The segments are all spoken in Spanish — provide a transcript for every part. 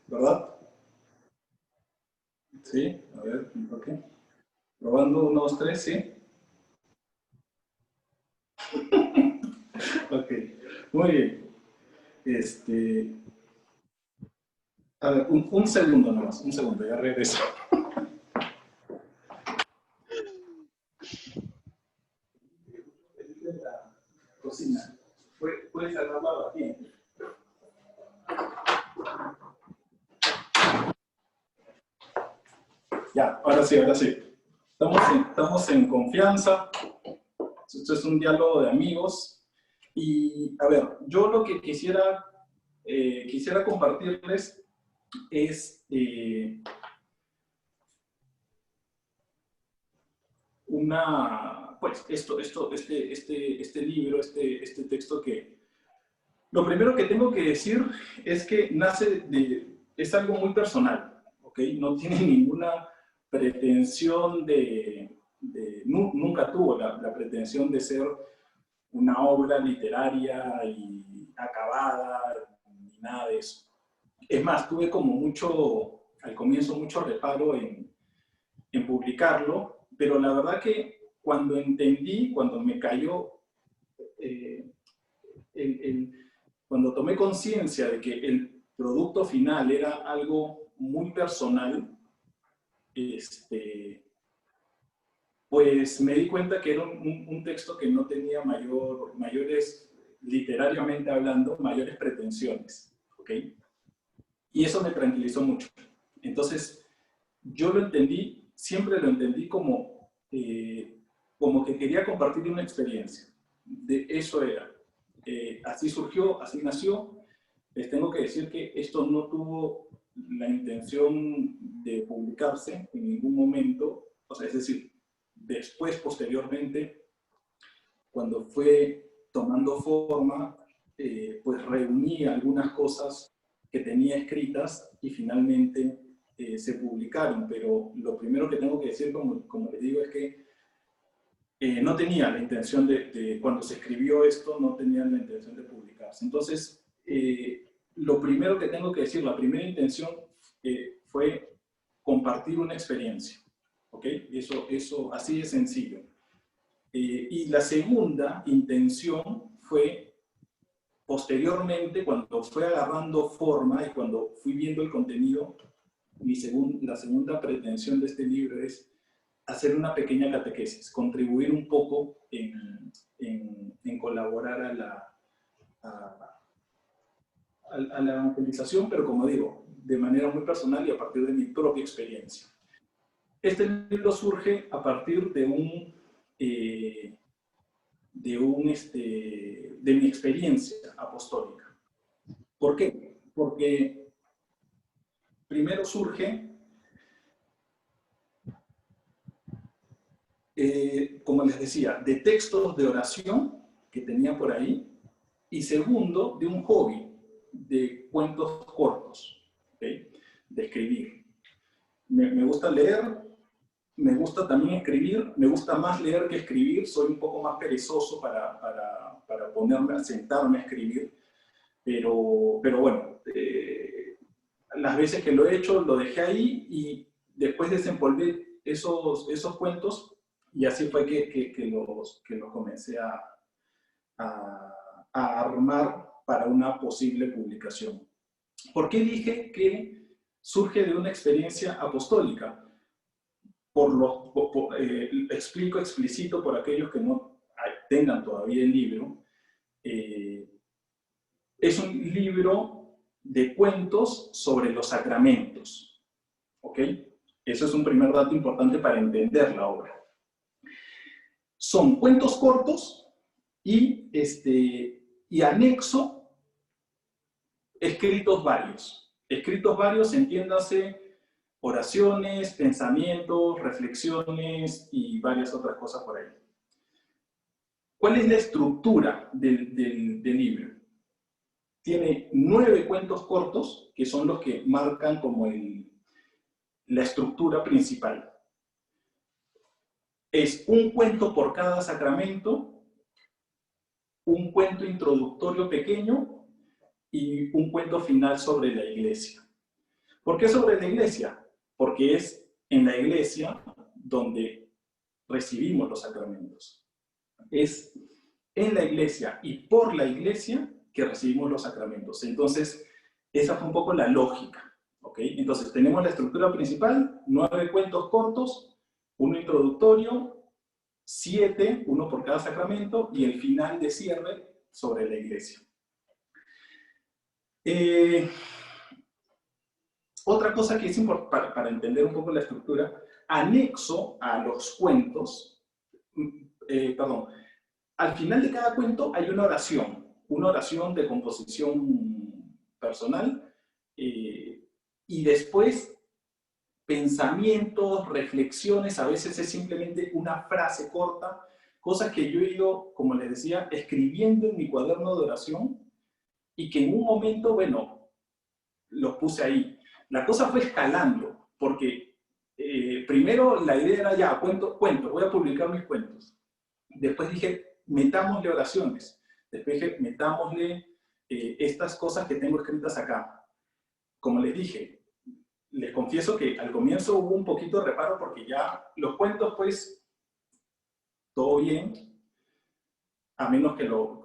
¿verdad? Sí, a ver, ok. Probando, 1, 2, 3, sí. Ok, muy bien. Este, a ver, un segundo nomás, un segundo, ya regreso. La cocina. Puedes agarrarlo aquí. Ya, ahora sí, ahora sí. Estamos en confianza. Esto es un diálogo de amigos. Y, a ver, yo lo que quisiera compartirles es pues, este libro, este texto que... Lo primero que tengo que decir es que es algo muy personal, ¿ok? No tiene ninguna pretensión nunca tuvo la pretensión de ser una obra literaria y acabada, ni nada de eso. Es más, tuve al comienzo mucho reparo en publicarlo, pero la verdad que cuando me cayó, eh, el, el, cuando tomé conciencia de que el producto final era algo muy personal, pues me di cuenta que era un texto que no tenía mayores, literariamente hablando, mayores pretensiones. ¿Ok? Y eso me tranquilizó mucho. Entonces, yo siempre lo entendí como que quería compartir una experiencia. De eso era. Así surgió, así nació. Les tengo que decir que esto no tuvo la intención de publicarse en ningún momento. O sea, es decir, después, posteriormente, cuando fue tomando forma, pues reuní algunas cosas que tenía escritas y finalmente se publicaron. Pero lo primero que tengo que decir, como les digo, es que no tenía la intención cuando se escribió esto, no tenía la intención de publicarse. Entonces, lo primero que tengo que decir, la primera intención fue compartir una experiencia. ¿Ok? Eso así de sencillo. Y la segunda intención fue posteriormente, cuando fue agarrando forma y cuando fui viendo el contenido, la segunda pretensión de este libro es hacer una pequeña catequesis, contribuir un poco en colaborar a la evangelización, pero como digo, de manera muy personal y a partir de mi propia experiencia. Este libro surge a partir de mi experiencia apostólica. ¿Por qué? Porque primero surge, como les decía, de textos de oración que tenía por ahí, y segundo, de un hobby de cuentos cortos, ¿okay? De escribir. Me gusta leer, me gusta también escribir, me gusta más leer que escribir, soy un poco más perezoso para ponerme a sentarme a escribir, pero bueno, las veces que lo he hecho, lo dejé ahí y después desempolvé esos cuentos y así fue que los comencé a armar para una posible publicación. ¿Por qué dije que surge de una experiencia apostólica? Explicito por aquellos que no tengan todavía el libro. Es un libro de cuentos sobre los sacramentos. ¿Ok? Eso es un primer dato importante para entender la obra. Son cuentos cortos y anexo escritos varios. Escritos varios, entiéndase, oraciones, pensamientos, reflexiones y varias otras cosas por ahí. ¿Cuál es la estructura del libro? Tiene 9 cuentos cortos, que son los que marcan como la estructura principal. Es un cuento por cada sacramento, un cuento introductorio pequeño y un cuento final sobre la iglesia. ¿Por qué sobre la iglesia? Porque es en la iglesia donde recibimos los sacramentos. Es en la iglesia y por la iglesia que recibimos los sacramentos. Entonces, esa fue un poco la lógica. ¿Okay? Entonces, tenemos la estructura principal, 9 cuentos cortos, uno introductorio, 7, uno por cada sacramento, y el final de cierre sobre la iglesia. Otra cosa que es importante para entender un poco la estructura, anexo a los cuentos, al final de cada cuento hay una oración de composición personal, y después pensamientos, reflexiones, a veces es simplemente una frase corta, cosas que yo he ido, como les decía, escribiendo en mi cuaderno de oración y que en un momento, bueno, los puse ahí. La cosa fue escalando, porque primero la idea era ya, cuento, voy a publicar mis cuentos. Después dije, metámosle oraciones. Después dije, metámosle estas cosas que tengo escritas acá. Como les dije, les confieso que al comienzo hubo un poquito de reparo porque ya los cuentos, pues, todo bien, a menos que lo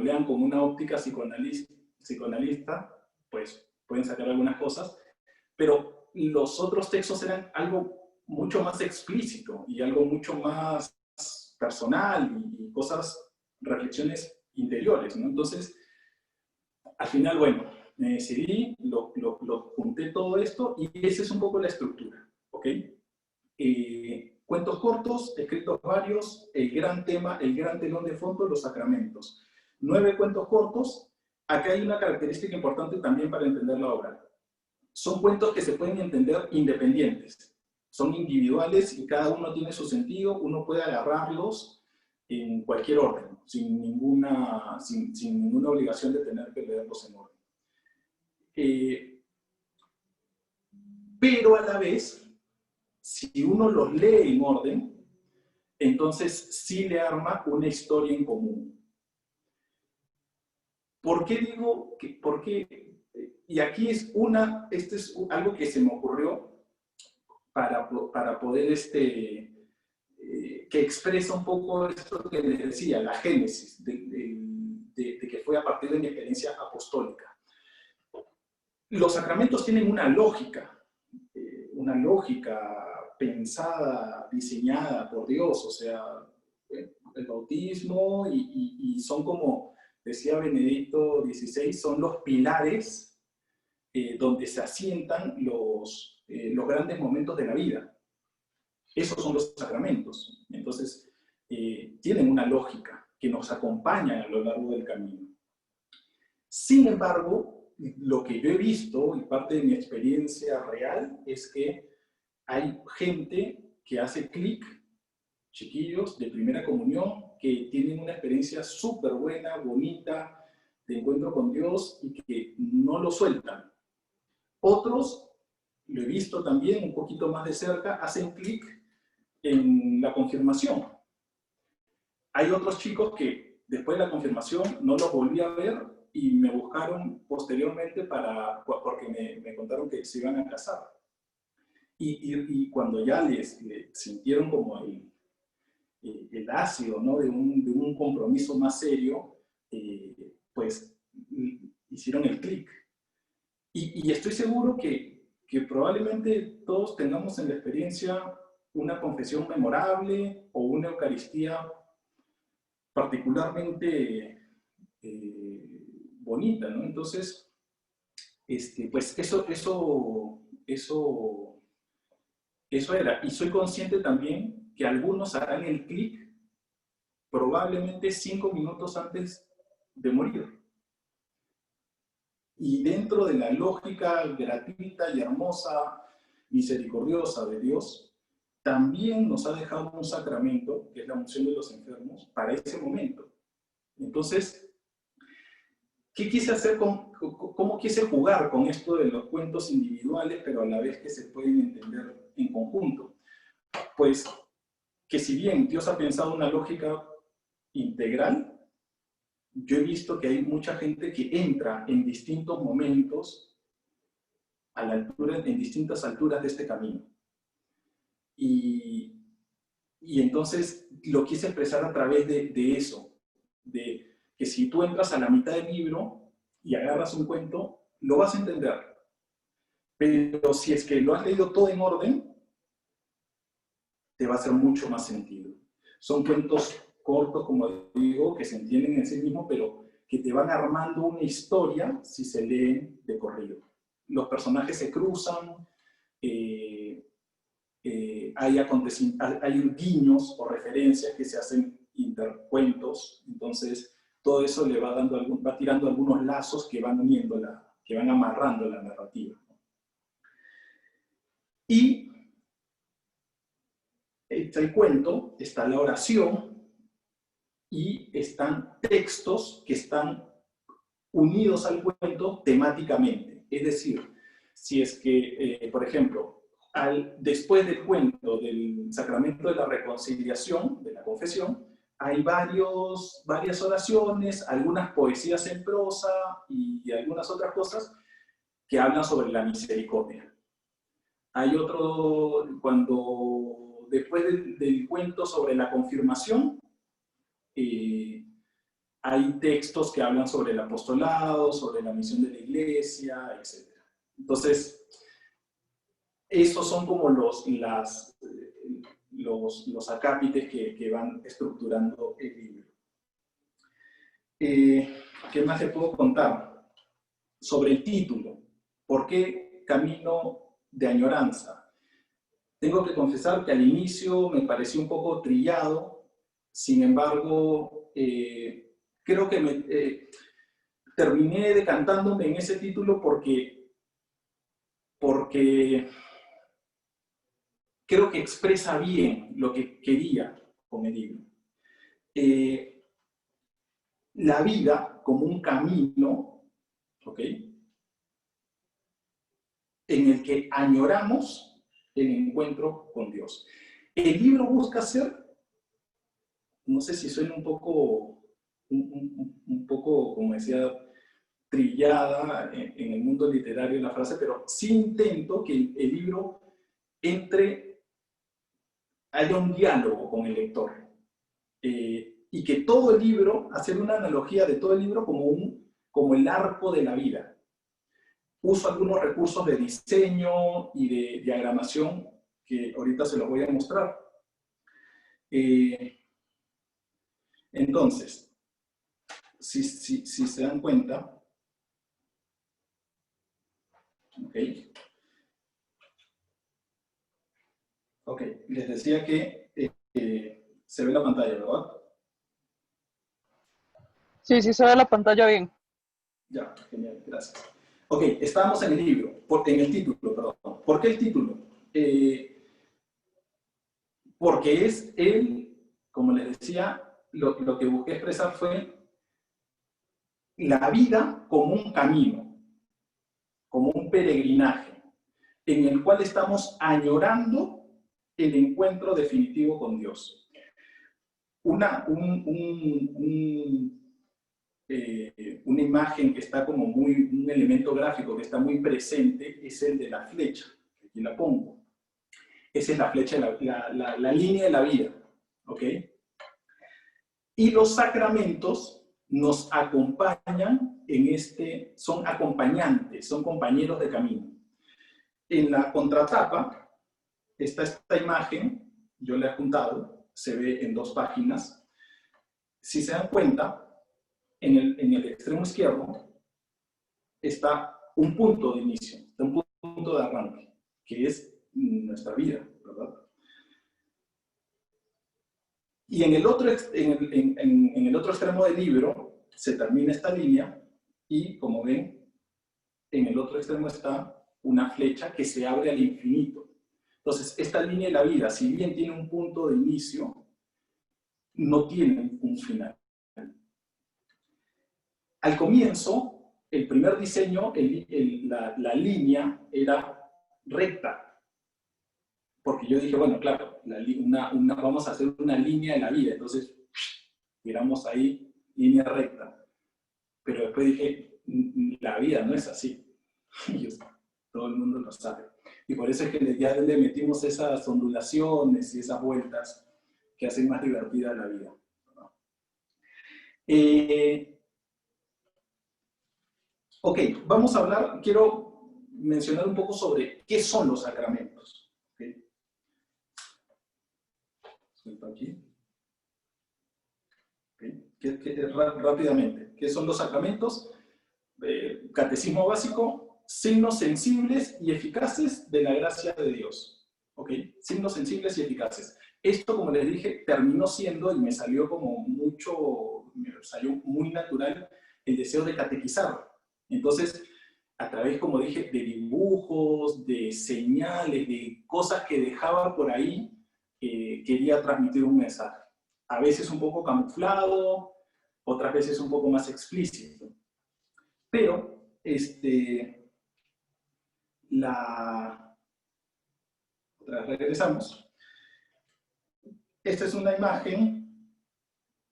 lean con una óptica psicoanalista, pues pueden sacar algunas cosas, pero los otros textos eran algo mucho más explícito y algo mucho más personal y cosas, reflexiones interiores, ¿no? Entonces, al final, bueno, me decidí, lo junté todo esto y esa es un poco la estructura, ¿ok? Cuentos cortos, escritos varios, el gran tema, el gran telón de fondo, los sacramentos. 9 cuentos cortos. Acá hay una característica importante también para entender la obra. Son cuentos que se pueden entender independientes. Son individuales y cada uno tiene su sentido. Uno puede agarrarlos en cualquier orden, sin ninguna obligación de tener que leerlos en orden. Pero a la vez, si uno los lee en orden, entonces sí le arma una historia en común. ¿Por qué digo que, por qué? Y aquí es este es algo que se me ocurrió para poder, que expresa un poco esto que les decía, la génesis, de que fue a partir de mi experiencia apostólica. Los sacramentos tienen una lógica pensada, diseñada por Dios, o sea, el bautismo y son como decía Benedicto XVI, son los pilares donde se asientan los grandes momentos de la vida. Esos son los sacramentos. Entonces, tienen una lógica que nos acompaña a lo largo del camino. Sin embargo, lo que yo he visto, y parte de mi experiencia real, es que hay gente que hace clic, chiquillos de primera comunión, que tienen una experiencia súper buena, bonita, de encuentro con Dios y que no lo sueltan. Otros, lo he visto también un poquito más de cerca, hacen clic en la confirmación. Hay otros chicos que después de la confirmación no los volví a ver y me buscaron posteriormente porque me contaron que se iban a casar. Y cuando ya les sintieron como el ácido, ¿no? de un compromiso más serio, pues hicieron el clic. Y estoy seguro que probablemente todos tengamos en la experiencia una confesión memorable o una Eucaristía particularmente bonita, ¿no? Entonces, pues eso era. Y soy consciente también que algunos harán el clic probablemente 5 minutos antes de morir. Y dentro de la lógica gratuita y hermosa, misericordiosa de Dios, también nos ha dejado un sacramento, que es la unción de los enfermos, para ese momento. Entonces, ¿qué quise hacer cómo quise jugar con esto de los cuentos individuales, pero a la vez que se pueden entender en conjunto? Pues que si bien Dios ha pensado una lógica integral, yo he visto que hay mucha gente que entra en distintos momentos a la altura, en distintas alturas de este camino. Y entonces lo quise expresar a través de eso, de que si tú entras a la mitad del libro y agarras un cuento, lo vas a entender. Pero si es que lo has leído todo en orden, te va a hacer mucho más sentido. Son cuentos cortos, como digo, que se entienden en sí mismos, pero que te van armando una historia si se leen de corrido. Los personajes se cruzan, hay guiños o referencias que se hacen intercuentos, entonces todo eso le va tirando algunos lazos que van uniendo, que van amarrando la narrativa. Y está el cuento, está la oración y están textos que están unidos al cuento temáticamente. Es decir, si es que, por ejemplo, después del cuento del sacramento de la reconciliación, de la confesión, hay varias oraciones, algunas poesías en prosa y algunas otras cosas que hablan sobre la misericordia. Hay otro, después del cuento sobre la confirmación, hay textos que hablan sobre el apostolado, sobre la misión de la iglesia, etc. Entonces, esos son como los acápites que van estructurando el libro. ¿Qué más te puedo contar? Sobre el título. ¿Por qué Camino de Añoranza? Tengo que confesar que al inicio me pareció un poco trillado, sin embargo, creo que terminé decantándome en ese título porque creo que expresa bien lo que quería con el libro. La vida como un camino, ¿ok?, en el que añoramos el encuentro con Dios. El libro busca ser, no sé si suena un poco, como decía, trillada en el mundo literario la frase, pero sí intento que el libro haya un diálogo con el lector. Y que todo el libro, hacer una analogía de todo el libro como el arco de la vida. Uso algunos recursos de diseño y de diagramación que ahorita se los voy a mostrar. Entonces, si se dan cuenta, ok, les decía que se ve la pantalla, ¿verdad? Sí, se ve la pantalla bien. Ya, genial, gracias. Ok, estábamos en el libro, en el título, perdón. ¿Por qué el título? Porque es como les decía, lo que busqué expresar fue la vida como un camino, como un peregrinaje, en el cual estamos añorando el encuentro definitivo con Dios. Una imagen que está como un elemento gráfico que está muy presente es el de la flecha. Aquí la pongo. Esa es la flecha, la línea de la vida. ¿Ok? Y los sacramentos nos acompañan son acompañantes, son compañeros de camino. En la contratapa está esta imagen, yo la he apuntado, se ve en 2 páginas. Si se dan cuenta, en el extremo izquierdo está un punto de inicio, está un punto de arranque, que es nuestra vida, ¿verdad? Y en el otro extremo del libro se termina esta línea y, como ven, en el otro extremo está una flecha que se abre al infinito. Entonces, esta línea de la vida, si bien tiene un punto de inicio, no tiene un final. Al comienzo, el primer diseño, la línea era recta. Porque yo dije, bueno, claro, vamos a hacer una línea de la vida. Entonces, tiramos ahí, línea recta. Pero después dije, la vida no es así. todo el mundo lo sabe. Y por eso es que ya le metimos esas ondulaciones y esas vueltas que hacen más divertida la vida, ¿no? Ok, vamos a hablar, quiero mencionar un poco sobre qué son los sacramentos. ¿Okay? Aquí. Okay. Rápidamente, ¿qué son los sacramentos? Catecismo básico, signos sensibles y eficaces de la gracia de Dios. ¿Ok? Signos sensibles y eficaces. Esto, como les dije, terminó siendo, y me salió como mucho, me salió muy natural, el deseo de catequizar. Entonces, a través, como dije, de dibujos, de señales, de cosas que dejaba por ahí, quería transmitir un mensaje. A veces un poco camuflado, otras veces un poco más explícito. Pero, regresamos. Esta es una imagen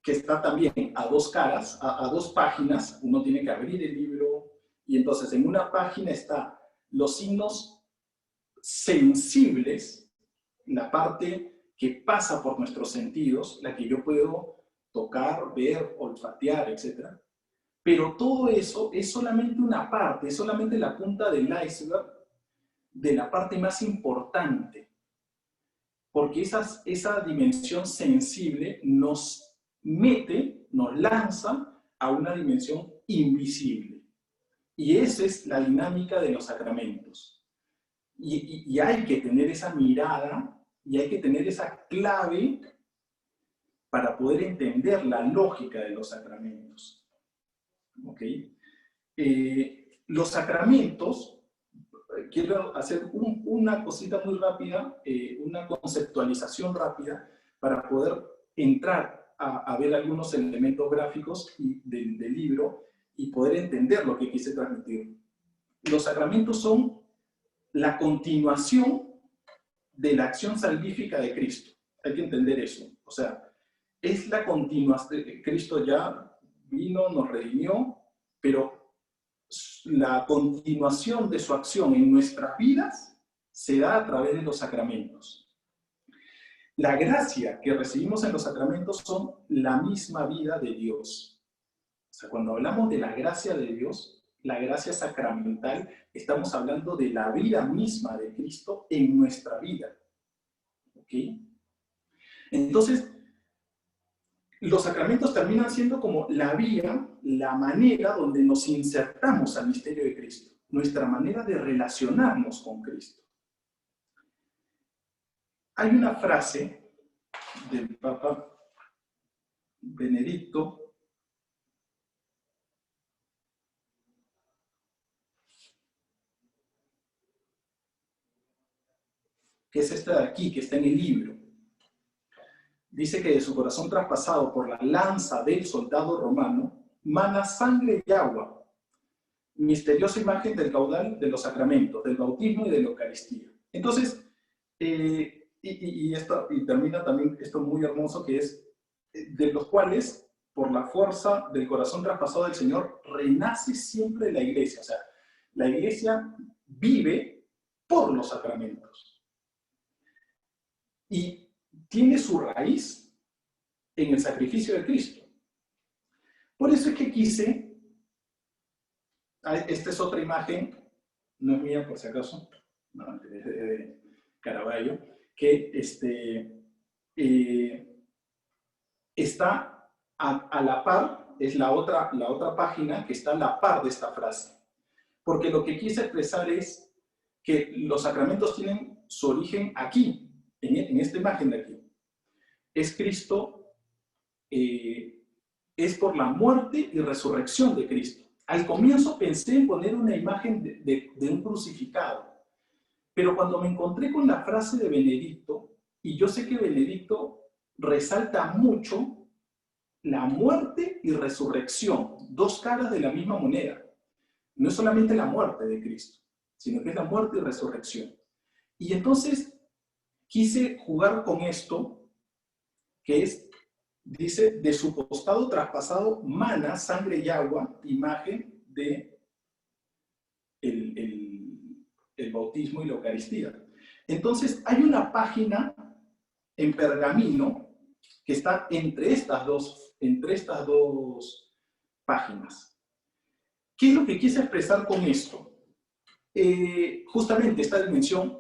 que está también a dos caras, a dos páginas. Uno tiene que abrir el libro y entonces en una página está los signos sensibles, la parte que pasa por nuestros sentidos, la que yo puedo tocar, ver, olfatear, etc. Pero todo eso es solamente una parte, es solamente la punta del iceberg de la parte más importante. Porque esa dimensión sensible nos mete, nos lanza a una dimensión invisible. Y esa es la dinámica de los sacramentos. Y hay que tener esa mirada y hay que tener esa clave para poder entender la lógica de los sacramentos. ¿Ok? Los sacramentos, quiero hacer una cosita muy rápida, una conceptualización rápida para poder entrar a ver algunos elementos gráficos del libro y poder entender lo que quise transmitir. Los sacramentos son la continuación de la acción salvífica de Cristo. Hay que entender eso. O sea, es la continuación. Cristo ya vino, nos redimió, pero la continuación de su acción en nuestras vidas se da a través de los sacramentos. La gracia que recibimos en los sacramentos son la misma vida de Dios. O sea, cuando hablamos de la gracia de Dios, la gracia sacramental, estamos hablando de la vida misma de Cristo en nuestra vida. ¿Ok? Entonces, los sacramentos terminan siendo como la vía, la manera donde nos insertamos al misterio de Cristo, nuestra manera de relacionarnos con Cristo. Hay una frase del Papa Benedicto que es esta de aquí, que está en el libro. Dice que de su corazón traspasado por la lanza del soldado romano, mana sangre y agua, misteriosa imagen del caudal de los sacramentos, del bautismo y de la Eucaristía. Entonces, y termina también esto muy hermoso, que es de los cuales, por la fuerza del corazón traspasado del Señor, renace siempre la Iglesia. O sea, la Iglesia vive por los sacramentos. Y tiene su raíz en el sacrificio de Cristo. Por eso es que quise, esta es otra imagen, no es mía por si acaso, no, es de Caravaggio, que está a la par, es la otra página que está a la par de esta frase. Porque lo que quise expresar es que los sacramentos tienen su origen aquí, en esta imagen de aquí. Es Cristo, es por la muerte y resurrección de Cristo. Al comienzo pensé en poner una imagen de un crucificado, pero cuando me encontré con la frase de Benedicto, y yo sé que Benedicto resalta mucho la muerte y resurrección, dos caras de la misma moneda. No es solamente la muerte de Cristo, sino que es la muerte y resurrección. Y entonces quise jugar con esto, que es, dice, de su costado traspasado mana sangre y agua, imagen de el el bautismo y la Eucaristía. Entonces, hay una página en pergamino que está entre estas dos páginas. ¿Qué es lo que quise expresar con esto? Justamente esta dimensión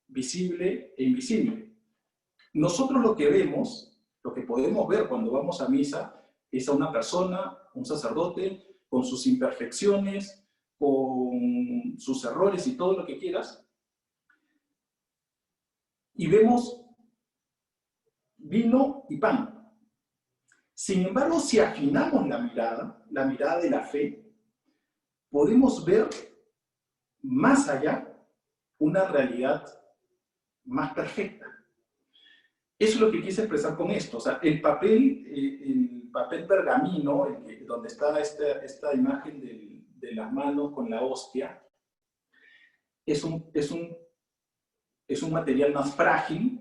visible e invisible. Nosotros lo que vemos, lo que podemos ver cuando vamos a misa, es a una persona, un sacerdote, con sus imperfecciones, con sus errores y todo lo que quieras, y vemos vino y pan. Sin embargo, si afinamos la mirada de la fe, podemos ver más allá una realidad más perfecta. Eso es lo que quise expresar con esto. O sea, el papel pergamino, donde está esta imagen de las manos con la hostia, es un material más frágil.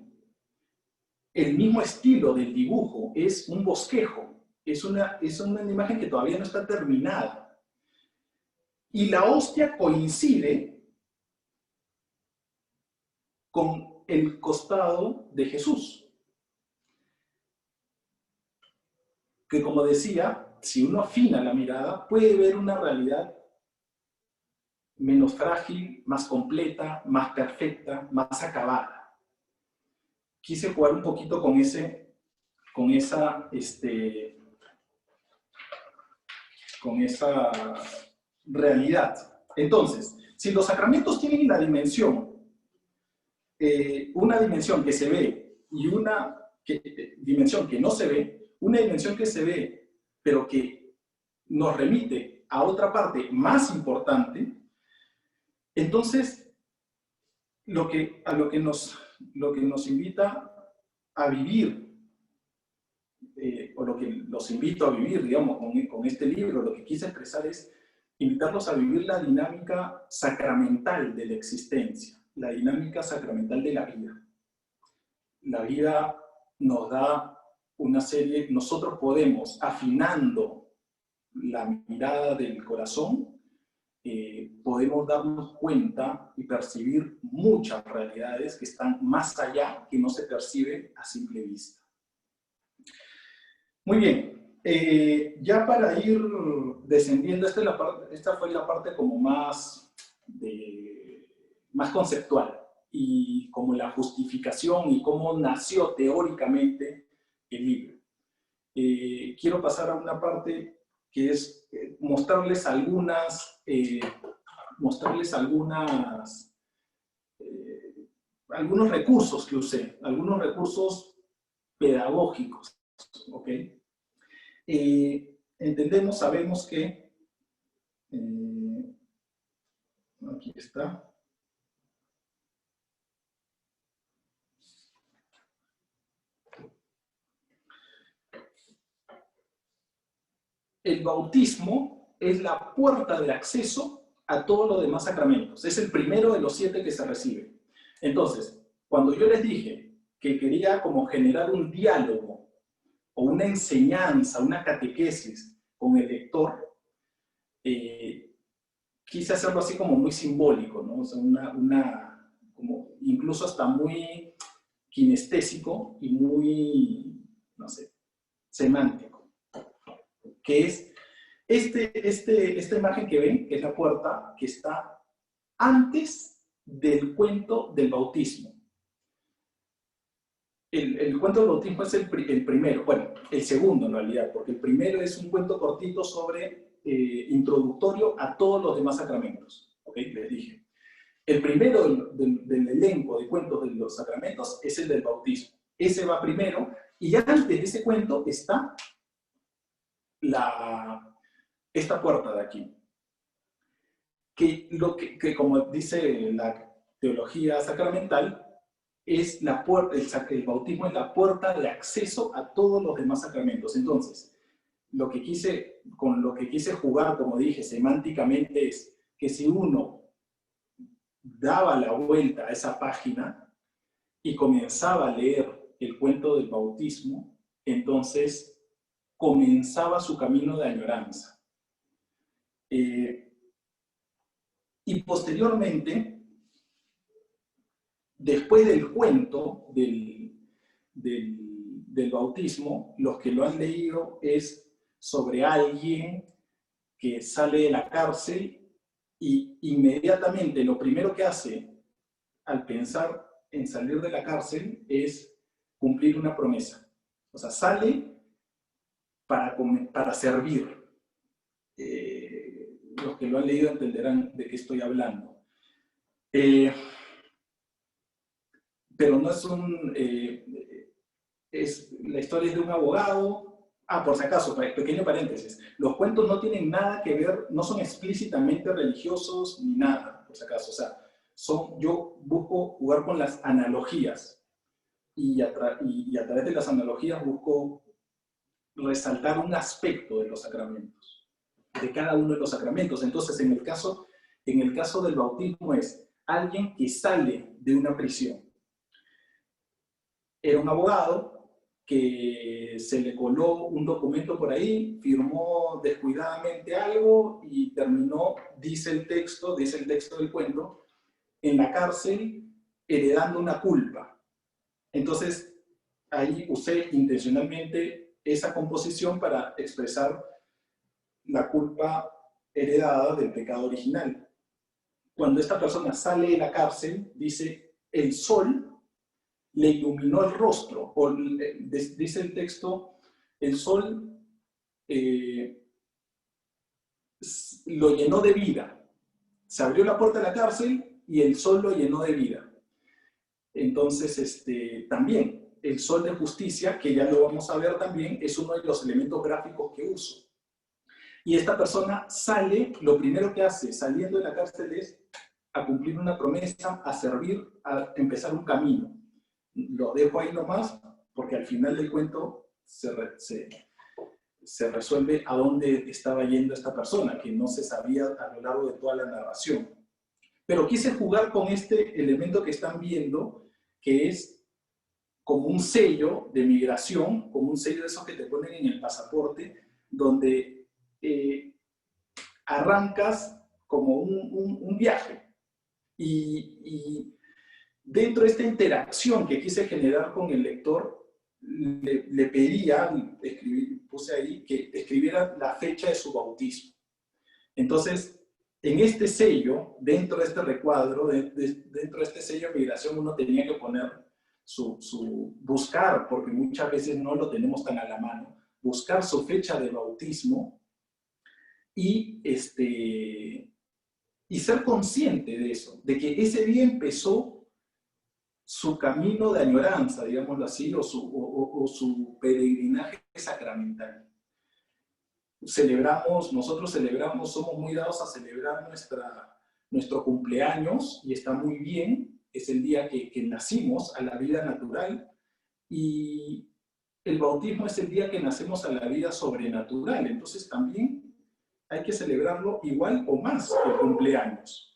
El mismo estilo del dibujo es un bosquejo, es una imagen que todavía no está terminada. Y la hostia coincide con el costado de Jesús. Que, como decía, si uno afina la mirada, puede ver una realidad menos frágil, más completa, más perfecta, más acabada. Quise jugar un poquito con esa realidad. Entonces, si los sacramentos tienen la dimensión, una dimensión que se ve y una dimensión que no se ve, una dimensión que se ve, pero que nos remite a otra parte más importante, entonces lo que nos invita a vivir, o lo que los invito a vivir, digamos, con este libro, lo que quise expresar es invitarlos a vivir la dinámica sacramental de la existencia, la dinámica sacramental de la vida. La vida nos da una serie, nosotros podemos, afinando la mirada del corazón, podemos darnos cuenta y percibir muchas realidades que están más allá, que no se perciben a simple vista. Muy bien, ya para ir descendiendo, esta fue la parte como más conceptual, y como la justificación y cómo nació teóricamente el libro. Quiero pasar a una parte que es mostrarles algunos recursos que usé, algunos recursos pedagógicos, ¿ok? Sabemos que, aquí está. El bautismo es la puerta de acceso a todos los demás sacramentos. Es el primero de los 7 que se recibe. Entonces, cuando yo les dije que quería como generar un diálogo o una enseñanza, una catequesis con el lector, quise hacerlo así como muy simbólico, ¿no? O sea, como incluso hasta muy kinestésico y muy, no sé, semántico. Que es esta imagen que ven, que es la puerta que está antes del cuento del bautismo. El cuento del bautismo es el primero, bueno, el segundo en realidad, porque el primero es un cuento cortito sobre introductorio a todos los demás sacramentos, ¿ok? Les dije. El primero del elenco de cuentos de los sacramentos es el del bautismo. Ese va primero, y antes de ese cuento está esta puerta de aquí. Que como dice la teología sacramental, es la puerta, el bautismo es la puerta de acceso a todos los demás sacramentos. Entonces, con lo que quise jugar, como dije, semánticamente, es que si uno daba la vuelta a esa página y comenzaba a leer el cuento del bautismo, entonces comenzaba su camino de añoranza. Y posteriormente, después del cuento del bautismo, los que lo han leído es sobre alguien que sale de la cárcel y inmediatamente lo primero que hace al pensar en salir de la cárcel es cumplir una promesa. O sea, sale para servir. Los que lo han leído entenderán de qué estoy hablando. Pero no es la historia es de un abogado. Por si acaso, pequeño paréntesis. Los cuentos no tienen nada que ver, no son explícitamente religiosos ni nada, por si acaso. O sea, yo busco jugar con las analogías y a través de las analogías busco resaltar un aspecto de los sacramentos, de cada uno de los sacramentos. Entonces, en el caso del bautismo es alguien que sale de una prisión. Era un abogado que se le coló un documento por ahí, firmó descuidadamente algo y terminó, dice el texto del cuento, en la cárcel heredando una culpa. Entonces, ahí usé intencionalmente esa composición para expresar la culpa heredada del pecado original. Cuando esta persona sale de la cárcel, dice, el sol le iluminó el rostro, o dice el texto, el sol lo llenó de vida. Se abrió la puerta de la cárcel y el sol lo llenó de vida. Entonces, también, el sol de justicia, que ya lo vamos a ver también, es uno de los elementos gráficos que uso. Y esta persona sale, lo primero que hace saliendo de la cárcel es a cumplir una promesa, a servir, a empezar un camino. Lo dejo ahí nomás, porque al final del cuento se resuelve a dónde estaba yendo esta persona, que no se sabía a lo largo de toda la narración. Pero quise jugar con este elemento que están viendo, que es como un sello de migración, como un sello de esos que te ponen en el pasaporte, donde arrancas como un viaje. Y dentro de esta interacción que quise generar con el lector, le pedía, puse ahí, que escribiera la fecha de su bautismo. Entonces, en este sello, dentro de este recuadro, dentro de este sello de migración, uno tenía que poner buscar, porque muchas veces no lo tenemos tan a la mano, buscar su fecha de bautismo y ser consciente de eso, de que ese día empezó su camino de añoranza, digámoslo así, o su peregrinaje sacramental. Nosotros celebramos, somos muy dados a celebrar nuestro cumpleaños, y está muy bien, es el día que nacimos a la vida natural, y el bautismo es el día que nacemos a la vida sobrenatural, entonces también hay que celebrarlo igual o más que el cumpleaños.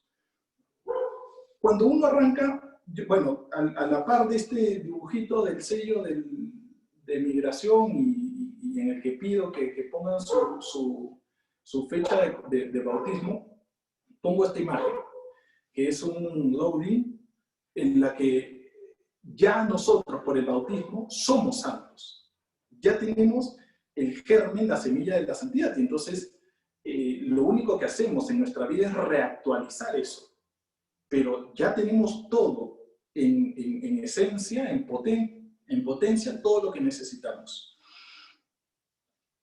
Cuando uno arranca, bueno, a la par de este dibujito del sello de migración y en el que pido que pongan su fecha de bautismo, pongo esta imagen, que es un loading en la que ya nosotros por el bautismo somos santos. Ya tenemos el germen, la semilla de la santidad, y entonces lo único que hacemos en nuestra vida es reactualizar eso. Pero ya tenemos todo en esencia, en potencia, todo lo que necesitamos.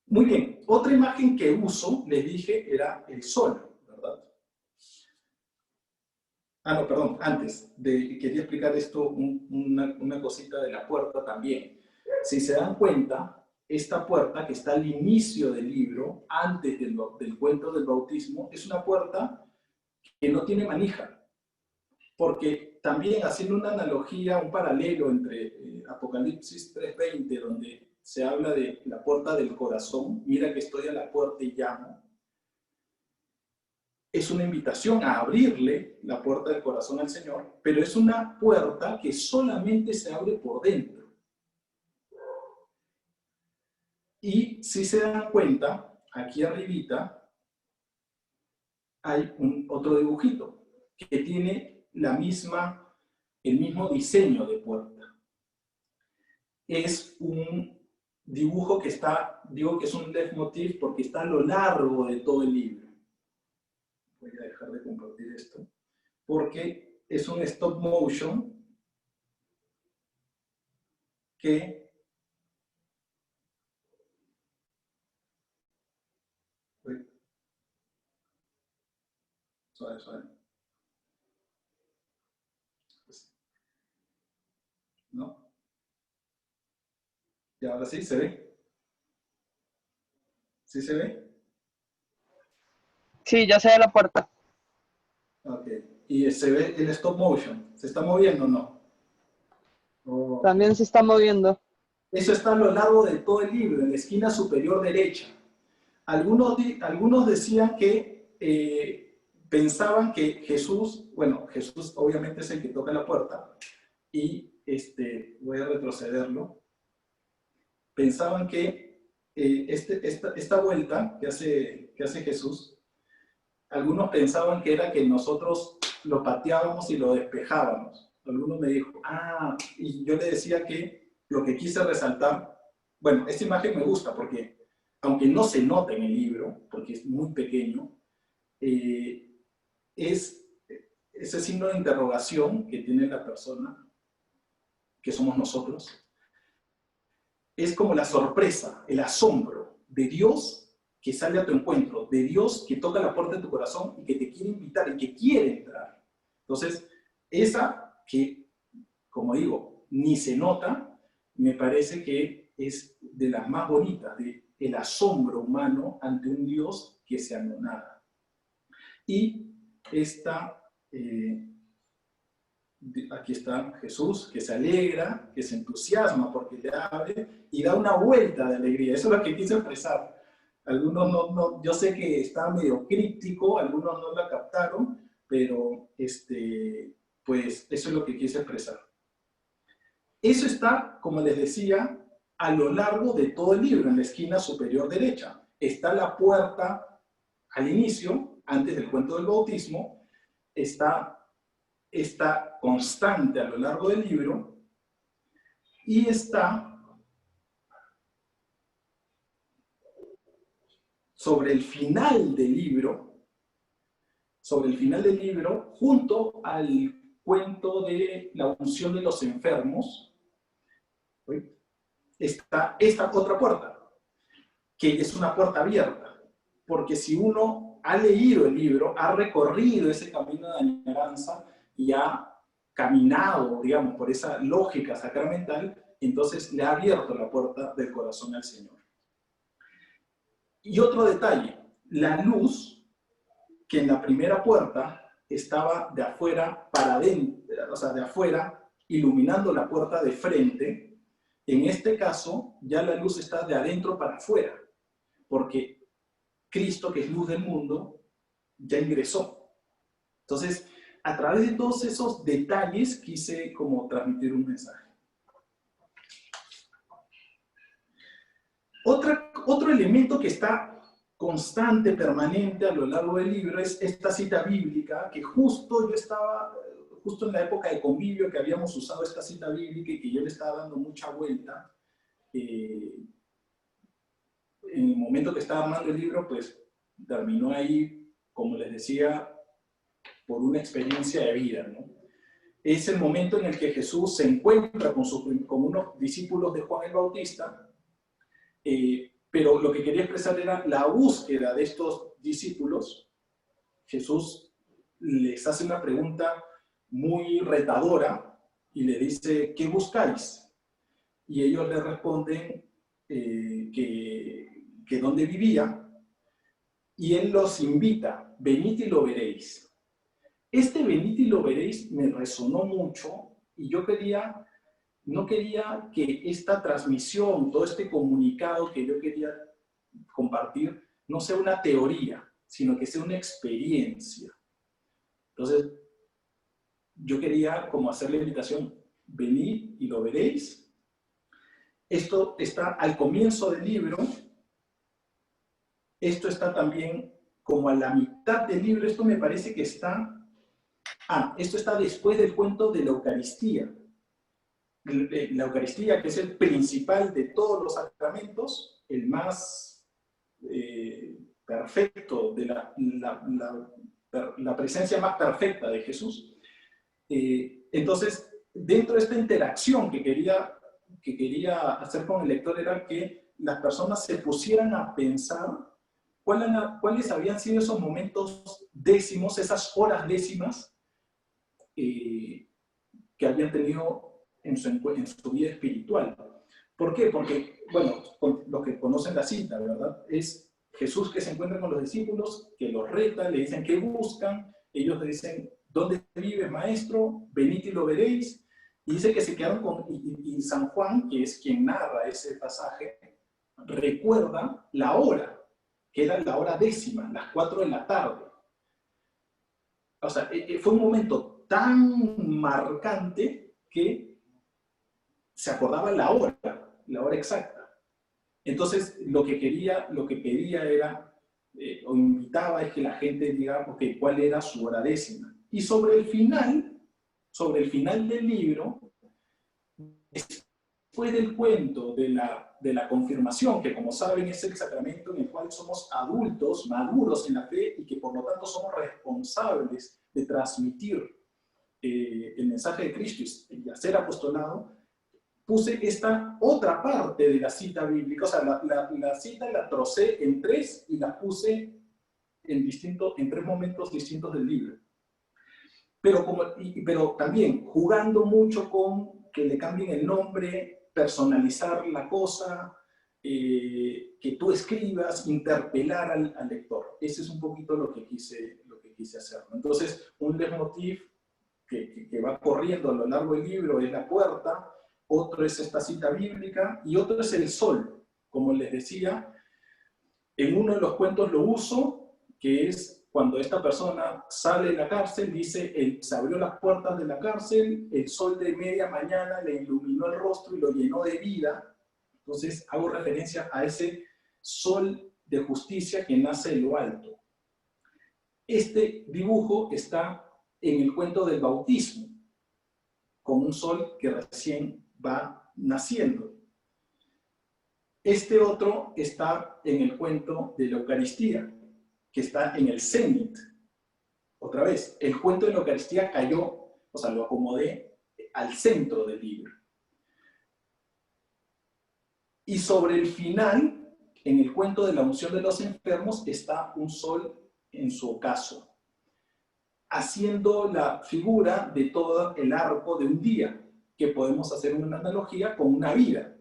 Muy bien, otra imagen que uso, les dije, era el sol, ¿verdad? No, perdón, antes, quería explicar esto, una cosita de la puerta también. Si se dan cuenta, esta puerta que está al inicio del libro, antes del cuento del bautismo, es una puerta que no tiene manija. Porque también, haciendo una analogía, un paralelo entre Apocalipsis 3:20, donde se habla de la puerta del corazón, mira que estoy a la puerta y llamo, es una invitación a abrirle la puerta del corazón al Señor, pero es una puerta que solamente se abre por dentro. Y si se dan cuenta, aquí arribita hay otro dibujito que tiene la misma el mismo diseño de puerta. Es un dibujo que está, digo que es un leitmotiv porque está a lo largo de todo el libro. Voy a dejar de compartir esto, porque es un stop motion que suave, suave. ¿No? Y ahora sí, ¿se ve? ¿Sí se ve? Sí, ya se ve la puerta. Ok. ¿Y se ve el stop motion? ¿Se está moviendo o no? Ok. También se está moviendo. Eso está a lo largo de todo el libro, en la esquina superior derecha. Algunos decían que pensaban que Jesús, bueno, Jesús obviamente es el que toca la puerta, y voy a retrocederlo. Pensaban que esta vuelta que hace Jesús, algunos pensaban que era que nosotros lo pateábamos y lo despejábamos. Algunos me dijo, y yo le decía que lo que quise resaltar, bueno, esta imagen me gusta porque, aunque no se nota en el libro, porque es muy pequeño, es ese signo de interrogación que tiene la persona, que somos nosotros, es como la sorpresa, el asombro de Dios que sale a tu encuentro, de Dios que toca la puerta de tu corazón y que te quiere invitar y que quiere entrar. Entonces, esa que, como digo, ni se nota, me parece que es de las más bonitas, de el asombro humano ante un Dios que se anonada. Y aquí está Jesús, que se alegra, que se entusiasma porque le abre y da una vuelta de alegría. Eso es lo que quise expresar. Algunos no, yo sé que está medio críptico, algunos no la captaron, pero pues eso es lo que quise expresar. Eso está, como les decía, a lo largo de todo el libro, en la esquina superior derecha. Está la puerta al inicio, antes del cuento del bautismo, está constante a lo largo del libro, y está sobre el final del libro, junto al cuento de la unción de los enfermos, está esta otra puerta, que es una puerta abierta, porque si uno ha leído el libro, ha recorrido ese camino de añoranza y ha caminado, digamos, por esa lógica sacramental, entonces le ha abierto la puerta del corazón al Señor. Y otro detalle, la luz que en la primera puerta estaba de afuera para adentro, o sea, de afuera, iluminando la puerta de frente, en este caso ya la luz está de adentro para afuera, porque Cristo, que es luz del mundo, ya ingresó. Entonces, a través de todos esos detalles quise como transmitir un mensaje. Otro elemento que está constante, permanente a lo largo del libro es esta cita bíblica, que justo en la época de convivio que habíamos usado esta cita bíblica y que yo le estaba dando mucha vuelta. En el momento que estaba armando el libro, pues terminó ahí, como les decía, por una experiencia de vida, ¿no? Es el momento en el que Jesús se encuentra con unos discípulos de Juan el Bautista, pero lo que quería expresar era la búsqueda de estos discípulos. Jesús les hace una pregunta muy retadora y le dice, ¿qué buscáis? Y ellos le responden que dónde vivía, y él los invita, venid y lo veréis. Este venid y lo veréis me resonó mucho, y yo no quería que esta transmisión, todo este comunicado que yo quería compartir, no sea una teoría, sino que sea una experiencia. Entonces, yo quería como hacer la invitación, venid y lo veréis. Esto está al comienzo del libro, esto está también como a la mitad del libro, esto me parece que está Esto está después del cuento de la Eucaristía. La Eucaristía, que es el principal de todos los sacramentos, el más perfecto, de la presencia más perfecta de Jesús. Entonces, dentro de esta interacción que quería hacer con el lector era que las personas se pusieran a pensar cuáles habían sido esos momentos décimos, esas horas décimas que habían tenido en su vida espiritual. ¿Por qué? Porque, bueno, los que conocen la cita, ¿verdad? Es Jesús que se encuentra con los discípulos, que los reta, le dicen qué buscan, ellos le dicen, ¿dónde vive, maestro? Venid y lo veréis. Y dice que se quedaron con, y San Juan, que es quien narra ese pasaje, recuerda la hora, que era la hora décima, las 4 de la tarde. O sea, fue un momento tan marcante que se acordaba la hora exacta. Entonces, lo que pedía era, o invitaba es que la gente diga, ok, ¿cuál era su hora décima? Y sobre el final del libro, después del cuento de la confirmación, que como saben es el sacramento en el cual somos adultos, maduros en la fe, y que por lo tanto somos responsables de transmitir el mensaje de Cristo y hacer apostolado, puse esta otra parte de la cita bíblica, o sea, la cita la trocé en 3 y la puse en 3 momentos distintos del libro. Pero también jugando mucho con que le cambien el nombre, personalizar la cosa, que tú escribas, interpelar al lector. Ese es un poquito lo que quise hacer, ¿no? Entonces, un leitmotiv que va corriendo a lo largo del libro es la puerta, otro es esta cita bíblica y otro es el sol. Como les decía, en uno de los cuentos lo uso, que es cuando esta persona sale de la cárcel, dice, se abrió las puertas de la cárcel, el sol de media mañana le iluminó el rostro y lo llenó de vida. Entonces hago referencia a ese sol de justicia que nace de lo alto. Este dibujo está en el cuento del bautismo, con un sol que recién va naciendo. Este otro está en el cuento de la Eucaristía, que está en el cenit. Otra vez, el cuento de la Eucaristía cayó, o sea, lo acomodé al centro del libro. Y sobre el final, en el cuento de la unción de los enfermos, está un sol en su ocaso, haciendo la figura de todo el arco de un día, que podemos hacer una analogía con una vida.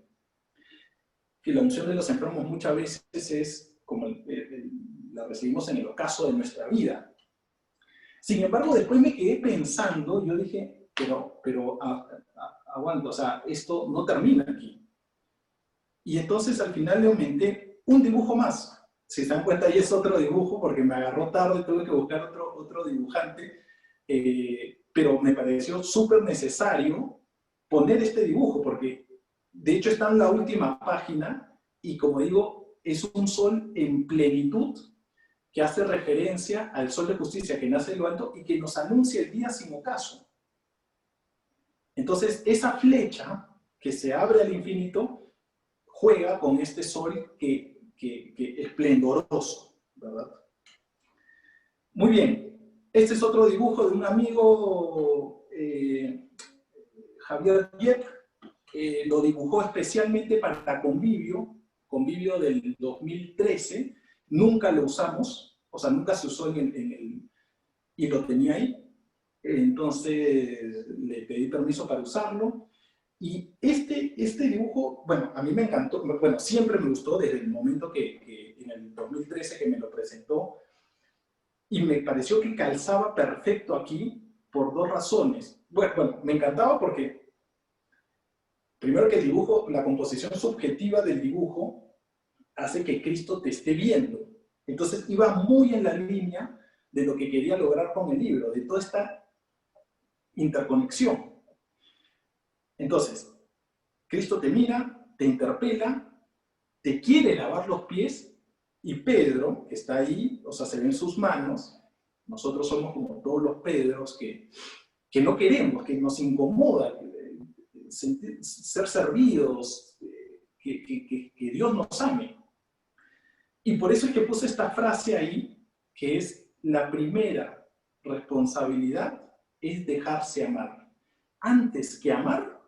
Que la unción de los enfermos muchas veces es como la recibimos en el ocaso de nuestra vida. Sin embargo, después me quedé pensando, yo dije, pero aguanta, o sea, esto no termina aquí. Y entonces al final le aumenté un dibujo más. Si se dan cuenta, y es otro dibujo, porque me agarró tarde, tuve que buscar otro dibujante, pero me pareció súper necesario poner este dibujo, porque de hecho está en la última página, y como digo, es un sol en plenitud, que hace referencia al sol de justicia que nace de lo alto y que nos anuncia el día sin ocaso. Entonces, esa flecha que se abre al infinito juega con este sol que esplendoroso, ¿verdad? Muy bien, este es otro dibujo de un amigo, Javier Dieck, lo dibujó especialmente para Convivio del 2013, nunca lo usamos, o sea, nunca se usó y lo tenía ahí, entonces le pedí permiso para usarlo. Y este dibujo, bueno, a mí me encantó, bueno, siempre me gustó desde el momento que en el 2013 que me lo presentó, y me pareció que calzaba perfecto aquí por 2 razones. Bueno, me encantaba porque, primero que el dibujo, la composición subjetiva del dibujo hace que Cristo te esté viendo. Entonces iba muy en la línea de lo que quería lograr con el libro, de toda esta interconexión. Entonces, Cristo te mira, te interpela, te quiere lavar los pies, y Pedro, que está ahí, o sea, se ven sus manos, Nosotros somos como todos los Pedros que no queremos, que nos incomoda ser servidos, que Dios nos ame. Y por eso es que puse esta frase ahí, que es la primera responsabilidad, es dejarse amar. Antes que amar,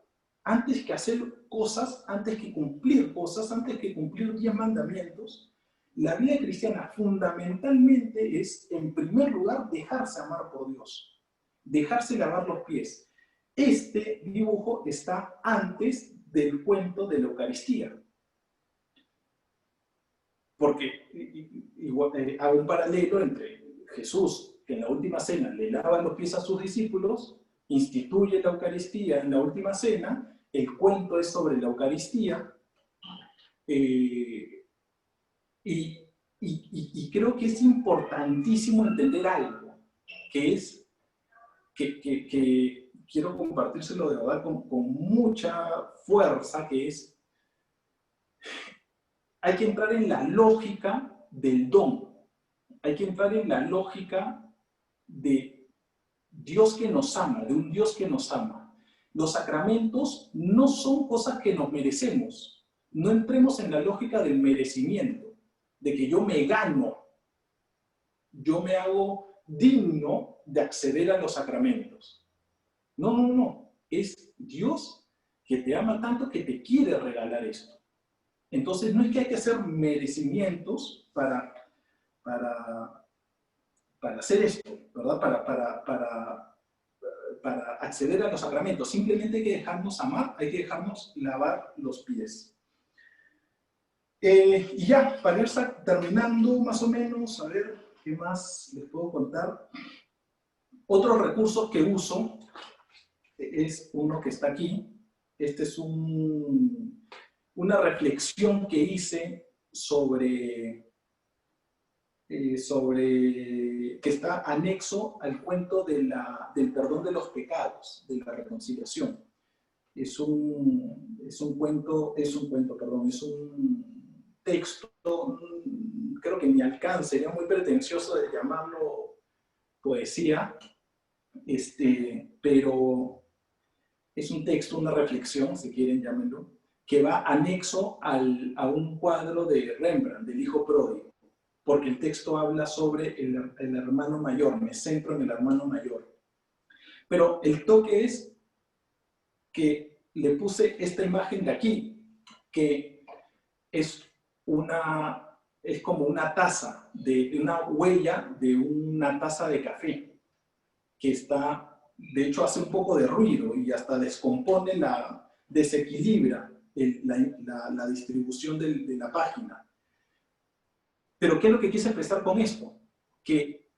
antes que hacer cosas, antes que cumplir cosas, antes que cumplir 10 mandamientos, la vida cristiana fundamentalmente es, en primer lugar, dejarse amar por Dios, dejarse lavar los pies. Este dibujo está antes del cuento de la Eucaristía. Porque hago un paralelo entre Jesús, que en la última cena le lava los pies a sus discípulos, instituye la Eucaristía en la última cena, el cuento es sobre la Eucaristía, y creo que es importantísimo entender algo, que es que quiero compartírselo de verdad con mucha fuerza, que es, hay que entrar en la lógica del don, hay que entrar en la lógica de Dios que nos ama, de un Dios que nos ama. Los sacramentos no son cosas que nos merecemos. No entremos en la lógica del merecimiento, de que yo me gano, yo me hago digno de acceder a los sacramentos. No, no, no. Es Dios que te ama tanto que te quiere regalar esto. Entonces no es que hay que hacer merecimientos para hacer esto, ¿verdad? Para acceder a los sacramentos. Simplemente hay que dejarnos amar, hay que dejarnos lavar los pies. Y ya, para ir terminando más o menos, a ver qué más les puedo contar. Otros recursos que uso es uno que está aquí. Este es una reflexión que hice sobre que está anexo al cuento del perdón de los pecados, de la reconciliación. Es un texto, creo que ni alcance, sería muy pretencioso de llamarlo poesía, pero es un texto, una reflexión, si quieren llámenlo, que va anexo a un cuadro de Rembrandt, del hijo pródigo, porque el texto habla sobre el hermano mayor, me centro en el hermano mayor. Pero el toque es que le puse esta imagen de aquí, que es como una taza, de una huella de una taza de café, que está, de hecho hace un poco de ruido y hasta descompone, desequilibra la distribución de la página. Pero ¿qué es lo que quise expresar con esto? Que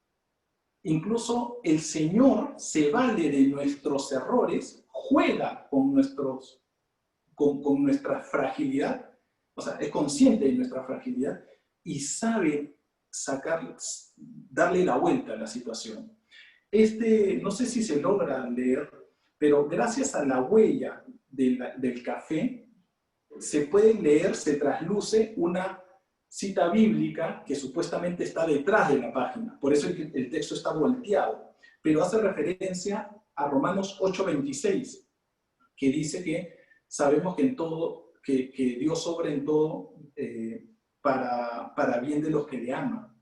incluso el Señor se vale de nuestros errores, juega con nuestra fragilidad, o sea, es consciente de nuestra fragilidad y sabe darle la vuelta a la situación. No sé si se logra leer, pero gracias a la huella del café, se puede leer, se trasluce una cita bíblica que supuestamente está detrás de la página. Por eso el texto está volteado. Pero hace referencia a Romanos 8:26, que dice que sabemos que que Dios obra en todo para bien de los que le aman.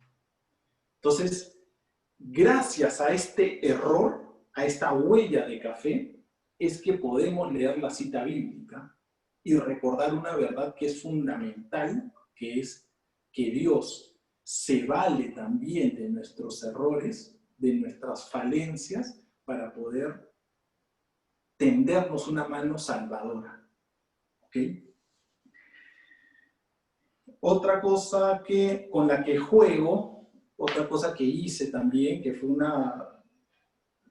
Entonces, gracias a este error, a esta huella de café, es que podemos leer la cita bíblica y recordar una verdad que es fundamental, que es que Dios se vale también de nuestros errores, de nuestras falencias, para poder tendernos una mano salvadora. ¿Ok? Otra cosa con la que juego, otra cosa que hice también, que fue una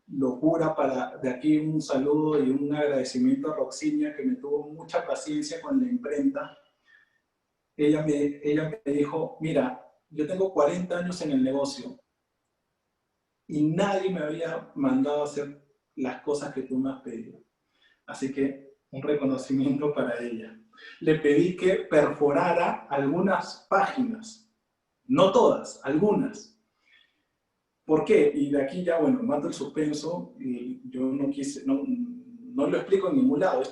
locura, de aquí un saludo y un agradecimiento a Roxinia, que me tuvo mucha paciencia con la imprenta. Ella me dijo, mira, yo tengo 40 años en el negocio y nadie me había mandado a hacer las cosas que tú me has pedido. Así que un reconocimiento para ella. Le pedí que perforara algunas páginas, no todas, algunas, ¿Por qué? Y de aquí ya, bueno, mato el suspenso, y yo no quise, no lo explico en ningún lado,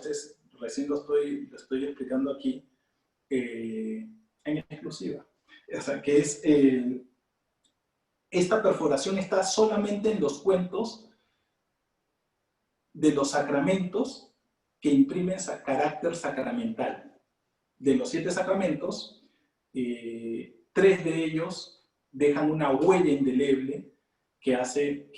recién lo estoy explicando aquí en exclusiva. O sea, que es, esta perforación está solamente en los cuentos de los sacramentos que imprimen carácter sacramental. De los 7 sacramentos, 3 de ellos dejan una huella indeleble que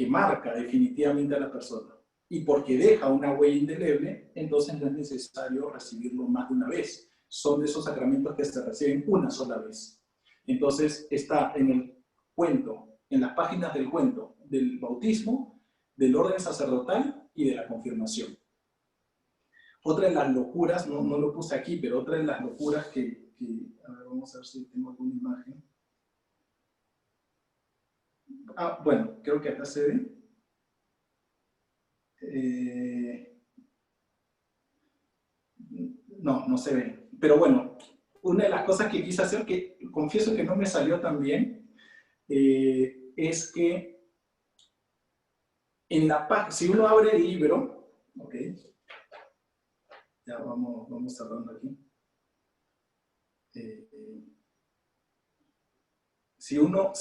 marca definitivamente a la persona. Y porque deja una huella indeleble, entonces no es necesario recibirlo más de una vez. Son de esos sacramentos que se reciben una sola vez. Entonces está en el cuento, en las páginas del cuento del bautismo, del orden sacerdotal y de la confirmación. Otra de las locuras, no lo puse aquí, pero otra de las locuras a ver, vamos a ver si tengo alguna imagen. Bueno, creo que acá se ve. No se ve. Pero bueno, una de las cosas que quise hacer, que confieso que no me salió tan bien, es que si uno abre el libro, ok, ya vamos cerrando aquí. Si uno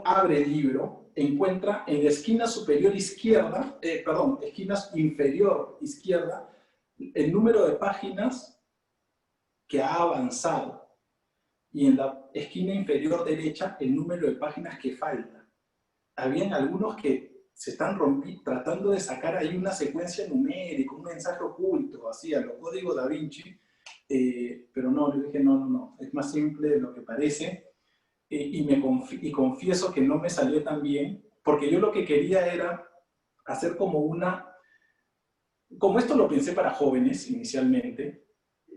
abre el libro, encuentra en la esquina superior izquierda, esquina inferior izquierda, el número de páginas que ha avanzado. Y en la esquina inferior derecha, el número de páginas que falta. Habían algunos que se están tratando de sacar ahí una secuencia numérica, un mensaje oculto, así, a los códigos Da Vinci, pero no, yo dije, no, es más simple de lo que parece. Y confieso que no me salió tan bien, porque yo lo que quería era hacer como esto lo pensé para jóvenes inicialmente,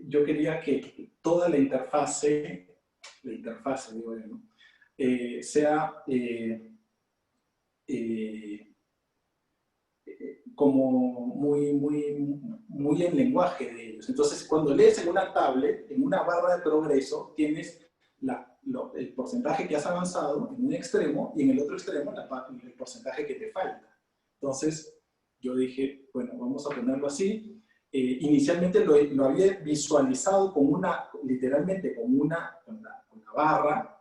yo quería que toda la interfase digo yo, ¿no? Sea como muy en lenguaje de ellos. Entonces, cuando lees en una tablet, en una barra de progreso, tienes el porcentaje que has avanzado en un extremo y en el otro extremo el porcentaje que te falta. Entonces, yo dije, bueno, vamos a ponerlo así. Inicialmente lo había visualizado literalmente con una barra,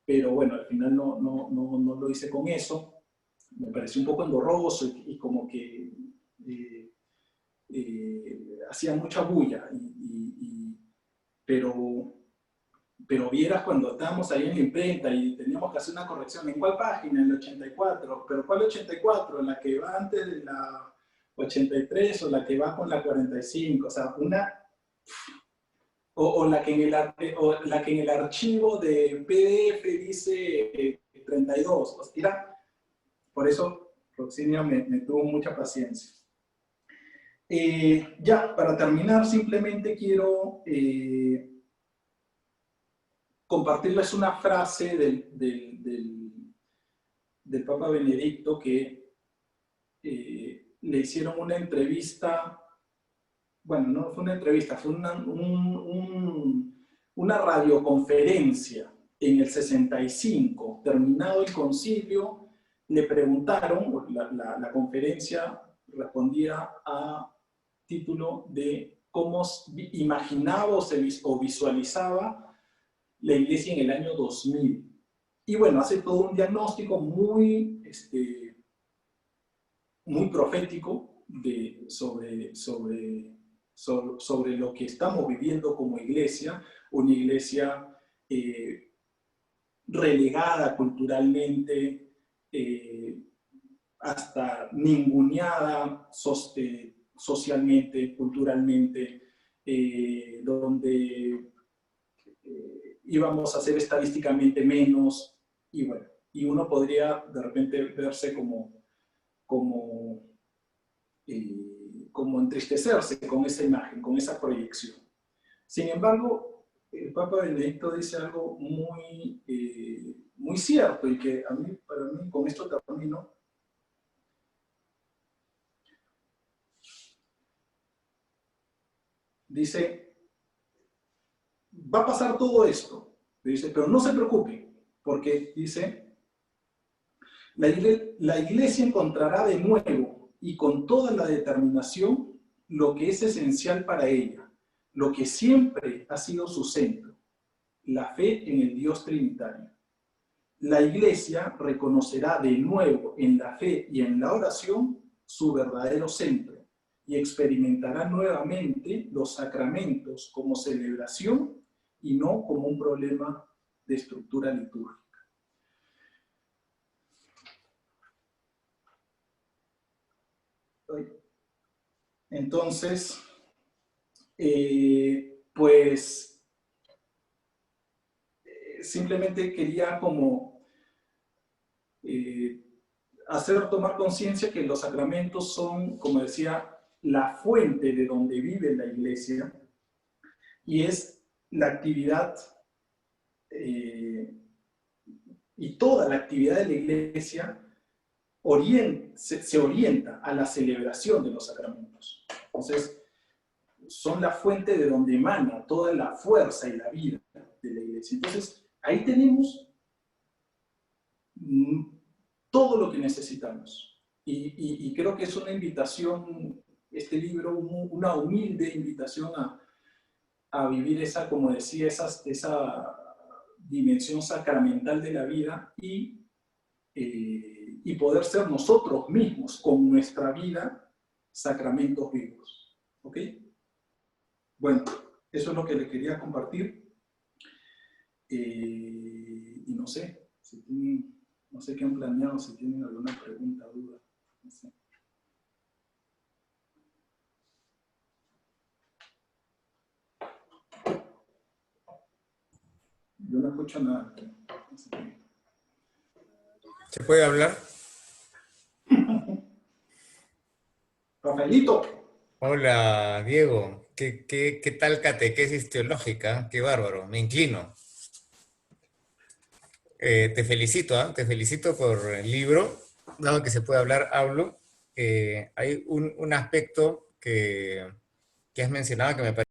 pero bueno, al final no lo hice con eso. Me pareció un poco engorroso y como que hacía mucha bulla. Pero vieras cuando estábamos ahí en la imprenta y teníamos que hacer una corrección, ¿en cuál página? En la 84, pero ¿cuál 84? ¿En la que va antes de la 83 o la que va con la 45? O sea, o la que en el archivo de PDF dice 32. O sea, por eso Roxinio me tuvo mucha paciencia. Ya, para terminar, simplemente quiero compartirles una frase del Papa Benedicto que le hicieron una entrevista, bueno, no fue una entrevista, fue una radioconferencia en el 65, terminado el concilio, le preguntaron, la conferencia respondía a título de cómo imaginaba o visualizaba la Iglesia en el año 2000. Y bueno, hace todo un diagnóstico muy profético sobre lo que estamos viviendo como iglesia, una iglesia relegada culturalmente, hasta ninguneada socialmente, culturalmente, donde íbamos a ser estadísticamente menos, y bueno, y uno podría de repente verse como entristecerse con esa imagen, con esa proyección. Sin embargo, el Papa Benedicto dice algo muy cierto y que para mí, con esto termino. Dice, va a pasar todo esto, dice, pero no se preocupen, porque dice, La iglesia encontrará de nuevo y con toda la determinación lo que es esencial para ella, lo que siempre ha sido su centro, la fe en el Dios Trinitario. La iglesia reconocerá de nuevo en la fe y en la oración su verdadero centro y experimentará nuevamente los sacramentos como celebración y no como un problema de estructura litúrgica. Entonces, pues simplemente quería como hacer tomar conciencia que los sacramentos son, como decía, la fuente de donde vive la iglesia y es la actividad y toda la actividad de la iglesia se orienta a la celebración de los sacramentos. Entonces, son la fuente de donde emana toda la fuerza y la vida de la iglesia. Entonces, ahí tenemos todo lo que necesitamos. Y creo que es una invitación, este libro, una humilde invitación a vivir esa, como decía, esa dimensión sacramental de la vida y poder ser nosotros mismos con nuestra vida sacramentos vivos. ¿Ok? Bueno, eso es lo que les quería compartir. Y no sé, si tienen, no sé qué han planeado, si tienen alguna pregunta, duda. No sé. Yo no escucho nada. No sé. ¿Se puede hablar? Rafaelito. Hola, Diego. ¿Qué tal catequesis teológica? Qué bárbaro, me inclino. Te felicito, ¿eh? Te felicito por el libro. Dado que se puede hablar, hablo. Hay un aspecto que has mencionado que me parece